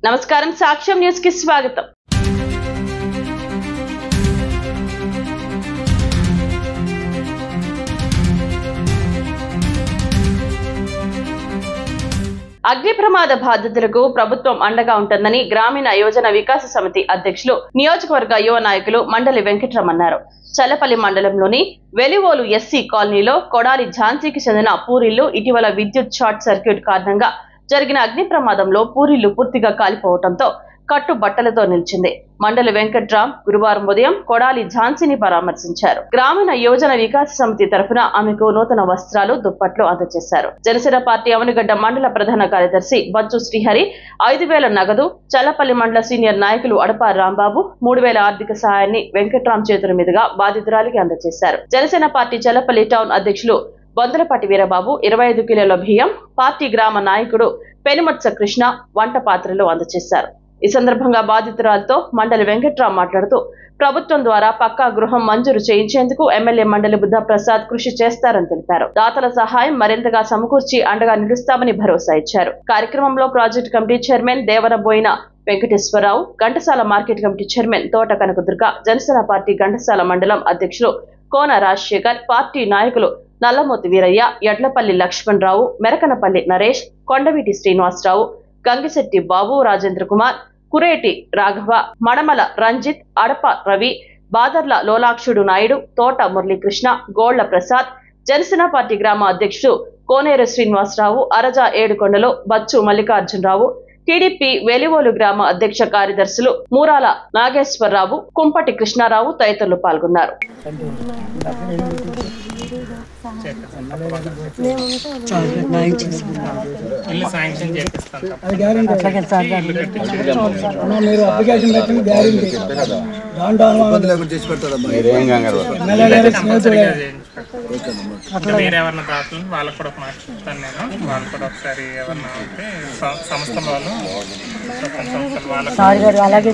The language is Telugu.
నమస్కారం సాక్ష్యం న్యూస్ కి స్వాగతం। అగ్ని ప్రమాద బాధితులకు ప్రభుత్వం అండగా ఉంటుందని గ్రామీణ యోజన వికాస సమితి అధ్యక్షులు నియోజకవర్గ యువ నాయకులు మండలి వెంకట్రామ్ అన్నారు। చల్లపల్లి మండలంలోని వెలివోలు ఎస్సీ కాలనీలో కొడాలి ఝాన్సీకి చెందిన పూరిల్లు ఇటీవల విద్యుత్ షార్ట్ సర్క్యూట్ కారణంగా జరిగిన అగ్ని ప్రమాదంలో పూరిల్లు పూర్తిగా కాలిపోవడంతో కట్టుబట్టలతో నిలిచింది। మండలి వెంకట్రామ్ గురువారం ఉదయం కొడాలి ఝాన్సీని పరామర్శించారు। గ్రామీణ యోజన వికాస సమితి తరఫున ఆమెకు నూతన వస్త్రాలు దుప్పట్లు అందజేశారు। జనసేన పార్టీ అవనిగడ్డ మండల ప్రధాన కార్యదర్శి బచ్చు శ్రీహరి 5,000 నగదు, చల్లపల్లి మండల సీనియర్ నాయకులు అడప రాంబాబు 3,000 ఆర్థిక సహాయాన్ని వెంకట్రామ్ చేతుల మీదుగా బాధితురాలికి అందజేశారు। జనసేన పార్టీ చల్లపల్లి టౌన్ అధ్యక్షులు బొందలపాటి వీరబాబు 25 కిలోల బియ్యం, పార్టీ గ్రామ నాయకుడు పెనుమత్స కృష్ణ వంట పాత్రలు అందజేశారు। ఈ సందర్భంగా బాధితురాలతో మండలి వెంకట్రామ్ మాట్లాడుతూ ప్రభుత్వం ద్వారా పక్కా గృహం మంజూరు చేయించేందుకు ఎమ్మెల్యే మండలి బుద్ధ ప్రసాద్ కృషి చేస్తారని తెలిపారు। దాతల సహాయం మరింతగా సమకూర్చి అండగా నిలుస్తామని భరోసా ఇచ్చారు। కార్యక్రమంలో project committee chairman Devaraboina Venkateswararao, Ghantasala market committee chairman Thota Kanakadurga, Janasena party Ghantasala మండలం అధ్యక్షులు కోన రాజశేఖర్, పార్టీ నాయకులు నల్లమోతి వీరయ్య, యడ్లపల్లి లక్ష్మణరావు, మెరకనపల్లి నరేష్, కొండవీటి శ్రీనివాసరావు, గంగిశెట్టి బాబు, రాజేంద్ర కుమార్, కురేటి రాఘవ, మడమల రంజిత్, అడప రవి, బాదర్ల లోలాక్షుడు నాయుడు, తోట మురళీకృష్ణ, గోళ్ల ప్రసాద్, జనసేన పార్టీ గ్రామ అధ్యక్షుడు కోనేరు శ్రీనివాసరావు, అరజా ఏడుకొండలో బచ్చు మల్లికార్జునరావు, టీడీపీ వెలివోలు గ్రామ అధ్యక్ష కార్యదర్శులు మూరాల నాగేశ్వరరావు, కుంపటి కృష్ణారావు తదితరులు పాల్గొన్నారు। వేరెవరన్నా దాతలు వాళ్ళకు కూడా మాట్లాడుతాను నేను, వాళ్ళు కూడా ఒకసారి ఎవరన్నా ఉంటే సంస్థల వాళ్ళు అలాగే